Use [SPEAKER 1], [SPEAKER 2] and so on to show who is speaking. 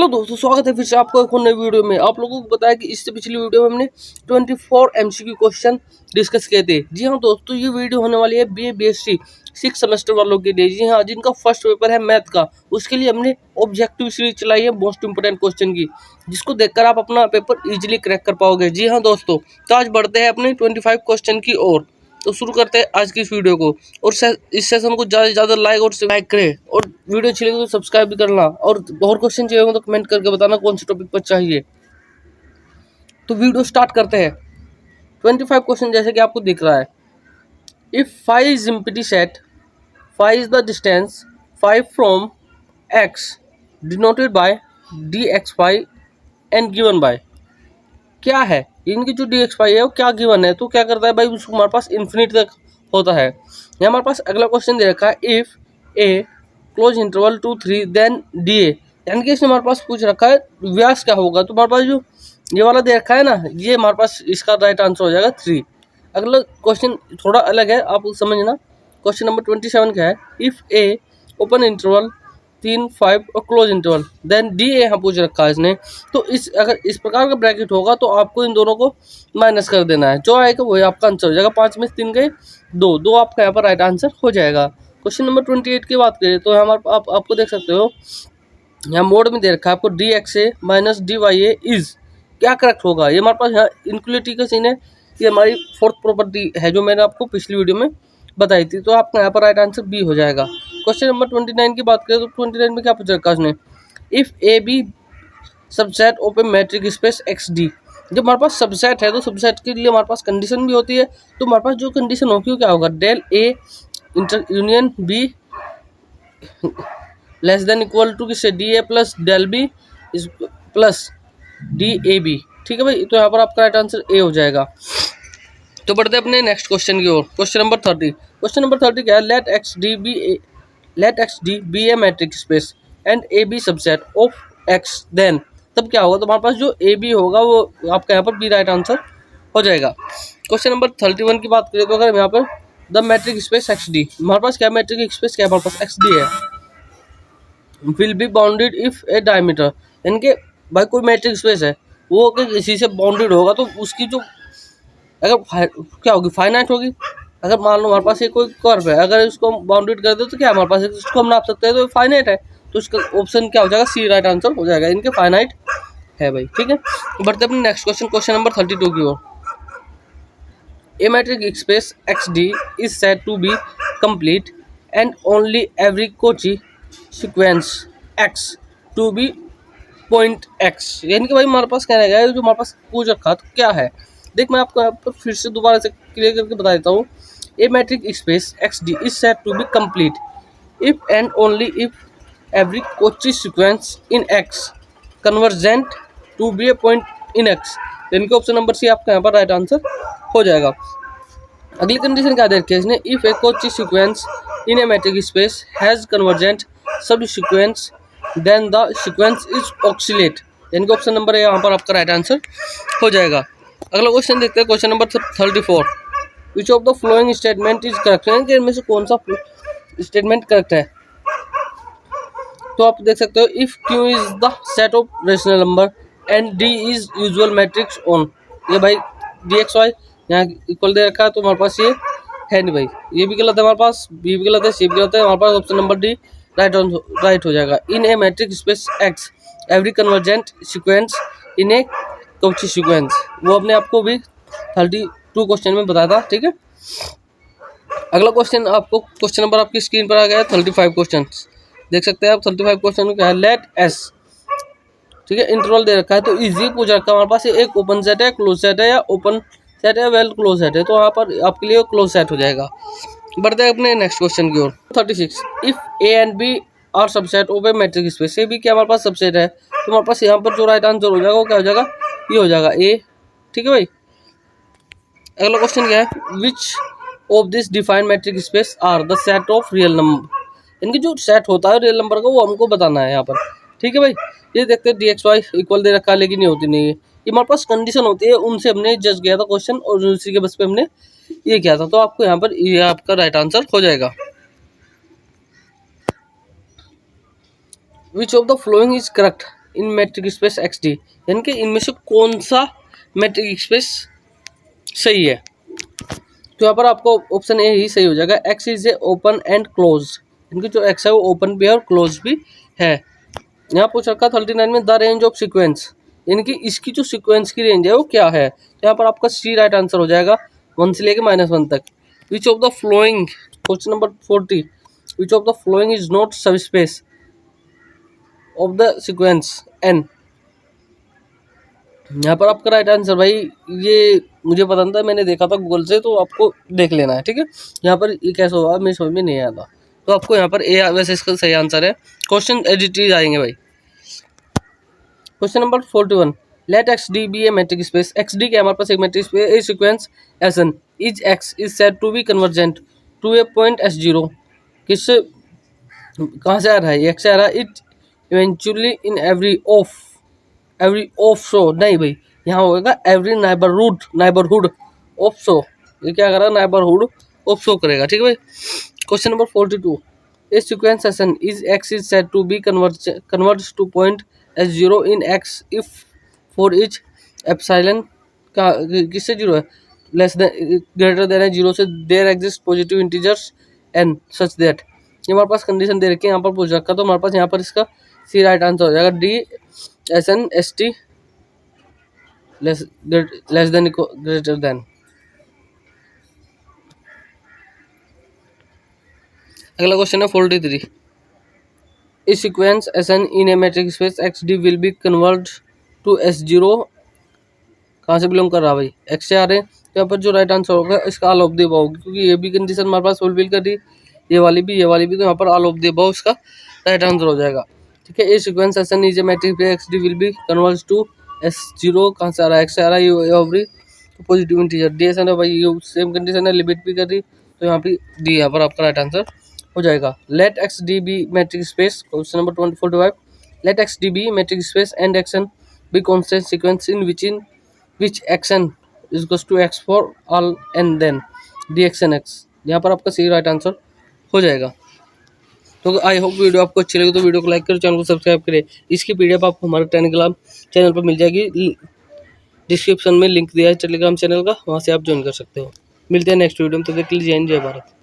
[SPEAKER 1] Hello दोस्तों, स्वागत है फिर से आपको एक और नई वीडियो में। आप लोगों को बताया कि इससे पिछली वीडियो में हमने 24 एमसीक्यू क्वेश्चन डिस्कस किए थे। जी हाँ दोस्तों, ये वीडियो होने वाली है बीए बीएससी 6 सेमेस्टर वालों के लिए। जी हाँ, जिनका फर्स्ट पेपर है मैथ का, उसके लिए हमने ऑब्जेक्टिव सीरीज चलाई है मोस्ट इंपोर्टेंट क्वेश्चन की, जिसको देखकर आप अपना पेपर इजिली क्रैक कर पाओगे। जी हाँ दोस्तों, तो आज बढ़ते हैं अपने 25 क्वेश्चन की ओर। तो शुरू करते हैं आज की इस वीडियो को। और इस सेशन को ज़्यादा से ज़्यादा लाइक करें, और वीडियो अच्छी लगे तो सब्सक्राइब भी करना, और क्वेश्चन चाहिए हो तो कमेंट करके बताना कौन से टॉपिक पर चाहिए। तो वीडियो स्टार्ट करते हैं। 25 क्वेश्चन जैसे कि आपको दिख रहा है। If 5 is empty set, 5 is the distance 5 from x denoted by dx5 and given by. क्या है इनकी जो dx5 है वो क्या गिवन है, तो क्या करता है भाई, उसको हमारे पास इन्फिनिट तक होता है। यहाँ हमारे पास अगला क्वेश्चन दे रखा है, if A close interval 2 3 then D A, यानी कि इसने हमारे पास पूछ रखा है व्यास क्या होगा। तो हमारे पास जो ये वाला दे रखा है ना, ये हमारे पास इसका राइट आंसर हो जाएगा 3। अगला क्वेश्चन थोड़ा अलग है, आप समझना। क्वेश्चन नंबर 27 क्या है, इफ ए ओपन इंटरवल 3 5 और close interval then D A यहाँ पूछ रखा है इसने। तो अगर इस प्रकार का ब्रैकेट होगा तो आपको इन दोनों को माइनस कर देना है, जो आएगा वही आपका आंसर हो जाएगा। 5 में 3 गए 2 आपका यहाँ पर राइट आंसर हो जाएगा। क्वेश्चन नंबर 28 की बात करें तो हमारे आपको देख सकते हो, यहाँ मोड में दे रखा है आपको D X A minus D Y A is, क्या करेक्ट होगा। ये हमारे पास यहाँ इनक्वलिटी का सीन है, ये हमारी फोर्थ प्रॉपर्टी है जो मैंने आपको पिछली वीडियो में बताई थी। तो आपका यहाँ पर राइट आंसर बी हो जाएगा। क्वेश्चन नंबर 29 की बात करें तो 29 में क्या पूछ रखा है उसने, if A B subset of A metric space X D. जब हमारे पास सबसेट है तो सबसेट के लिए हमारे पास कंडीशन भी होती है। तो हमारे पास जो कंडीशन होगी वो क्या होगा, del A inter union B less than equal to किससे, D A plus del B is plus D A B. ठीक है भाई, तो यहाँ पर आपका राइट आंसर ए हो जाएगा। तो बढ़ते अपने नेक्स्ट क्वेश्चन की ओर। Question number 30। क्वेश्चन नंबर 30 क्या है, let X D be a metric space and A B subset of X then. तब क्या होगा, तो हमारे पास जो ए बी होगा वो आपका यहाँ पर बी राइट आंसर हो जाएगा। क्वेश्चन नंबर 31 की बात करें तो अगर यहाँ पर the matric space X D, हमारे पास क्या मैट्रिक स्पेस क्या है, हमारे पास एक्स डी है, will be bounded if A diameter, यानी कि भाई कोई मैट्रिक स्पेस है वो अगर इसी से बाउंडेड होगा तो उसकी जो अगर क्या होगी, फाइनाइट होगी। अगर मान लो हमारे पास ये कोई कर्व है, अगर इसको बाउंडेड कर दे तो क्या हमारे पास इसको हम नाप सकते हैं, तो फाइनाइट है। तो इसका ऑप्शन क्या हो जाएगा, सी राइट आंसर हो जाएगा, इनके फाइनाइट है भाई। ठीक है, बढ़ते अपने नेक्स्ट क्वेश्चन नंबर 32 की ओर। A metric space X D is said to be complete and only every Cauchy sequence X to be point X, यानी कि भाई हमारे पास क्या रहेगा, जो हमारे पास पूछ रखा तो क्या है। देख मैं आपको यहाँ पर फिर से दोबारा से क्लियर करके बता देता हूँ। A metric space X D is set to be complete if and only if every Cauchy sequence in X convergent to be a point in X, इनके ऑप्शन नंबर सी आपका यहाँ पर राइट आंसर हो जाएगा। अगली condition क्या दे रखी है इसने, if a Cauchy sequence in A metric space has convergent subsequence then the sequence is oscillate, यानी कि ऑप्शन नंबर यहाँ पर आपका राइट आंसर हो जाएगा। अगला क्वेश्चन देखते हैं, question number 34। Which of the following statement is correct, यानी कि इनमें से कौन सा स्टेटमेंट करेक्ट है। तो आप देख सकते हो, if Q is the set of rational number and D is usual matrix on, ये भाई डी एक्स वाई यहाँ इक्वल दे रखा है, तो हमारे पास ये है नहीं भाई, ये भी गलत है हमारे पास, बी भी गलत है, सी भी गलत है, हमारे पास ऑप्शन नंबर डी राइट हो जाएगा। In A metric space X every convergent sequence in a Cauchy sequence, वो अपने आपको भी 32 क्वेश्चन में बताया था। ठीक है, अगला क्वेश्चन आपको क्वेश्चन नंबर आपकी स्क्रीन पर आ गया है 35 क्वेश्चन, देख सकते हैं आप। 35 क्वेश्चन में क्या है, लेट एस, ठीक है, इंटरवल दे रखा है, तो इजी पूछ रखा है हमारे पास, एक ओपन सेट है, क्लोज सेट है, या ओपन सेट है वेल क्लोज सेट है, तो यहाँ पर आपके लिए क्लोज सेट हो जाएगा। बढ़ते हैं अपने नेक्स्ट क्वेश्चन की ओर। 36। If A and B are subset of A metric space, A B क्या हमारे पास सबसेट है, तो हमारे पास यहाँ पर जो राइट आंसर हो जाएगा वो क्या हो जाएगा, ये हो जाएगा ए। ठीक है भाई, अगला क्वेश्चन क्या है, which of this defined metric space are the set of real number, इनकी जो सेट होता है रियल नंबर का वो हमको बताना है यहाँ पर। ठीक है भाई, ये देखते हैं डी एक्स वाई इक्वल दे रखा है लेकिन ये होती नहीं है, ये हमारे पास कंडीशन होती है, उनसे हमने जज किया था क्वेश्चन और उसी के बस पे हमने ये किया था, तो आपको यहाँ पर ये आपका राइट आंसर हो जाएगा। विच of the following is correct, in matric space X D, यानी कि इनमें से कौन सा मैट्रिक स्पेस सही है। तो यहाँ पर आपको ऑप्शन ए ही सही हो जाएगा, x is a open and close, इनकी जो एक्स है वो ओपन भी है और क्लोज भी है। यहाँ पूछ रखा 39 में द रेंज ऑफ सीक्वेंस, यानी इसकी जो सीक्वेंस की रेंज है वो क्या है। तो यहाँ पर आपका सी राइट आंसर हो जाएगा 1 से लेके -1 तक। Which of the following, question number 40, which of the following is not subspace of the sequence N. यहाँ पर आपका राइट आंसर भाई, ये मुझे पता नहीं था, मैंने देखा था गूगल से, तो आपको देख लेना है, ठीक है। यहाँ पर ये कैसे होगा मेरी समझ में नहीं आया था, तो आपको यहाँ पर ए वैसे इसका सही आंसर है। क्वेश्चन एडिटिव आएंगे भाई। Question number 41, let X D be a metric space, X D के हमारे पास एक metric space a sequence S N is X is said to be convergent to a point S zero. किससे कहाँ से आ रहा है, एक्स से आ रहा है। It eventually in every of show, नहीं भाई यहाँ होगा एवरी नाइबरहुड ऑफ शो, ये क्या करेगा, नाइबरहुड ऑफ शो करेगा, ठीक है भाई। Question number 42, A sequence S N is X is said to be converge to point S zero in X if for each epsilon का किससे जीरो है, लेस देन ग्रेटर देन है zero से, there exist positive integers N such that. ये हमारे पास condition दे रखी है, यहाँ पर पूछ रखा, तो हमारे पास यहाँ पर इसका सी राइट आंसर हो जाएगा, D S N S T less than greater than. अगला क्वेश्चन है 43, इस sequence S N in A metric space X D will be convert to S zero, कहाँ से बिलोंग कर रहा भाई, एक्स से आ रहे हैं। तो यहाँ पर जो राइट आंसर होगा इसका ऑल ऑफ द अबव होगी, क्योंकि ये भी कंडीशन हमारे पास फुलफिल कर दी, ये वाली भी, तो यहाँ पर ऑल ऑफ द अबव इसका राइट आंसर हो जाएगा, ठीक है। A sequence S N is a metric space X D will be convert to S zero, कहाँ से आ रहा है, एक्स से आ रहा है, ये every positive integer D S N है भाई, ये सेम कंडीशन है, लिमिट भी कर दी, तो यहाँ पे डी यहाँ पर आपका राइट आंसर हो जाएगा। Let X D be metric space, question number 45, let X D be metric space and X N be constant sequence in which X N is equals to X for all N then D X N X, यहाँ पर आपका सही right answer हो जाएगा। तो I hope video आपको अच्छी लगी, तो वीडियो को लाइक करें, चैनल को सब्सक्राइब करें। इसकी पीडीएफ आपको हमारे टेलीग्राम चैनल पर मिल जाएगी, डिस्क्रिप्शन में लिंक दिया है टेलीग्राम चैनल का, वहाँ से आप ज्वाइन कर सकते हो। मिलते हैं नेक्स्ट वीडियो में, तो देख लीजिए, जय भारत।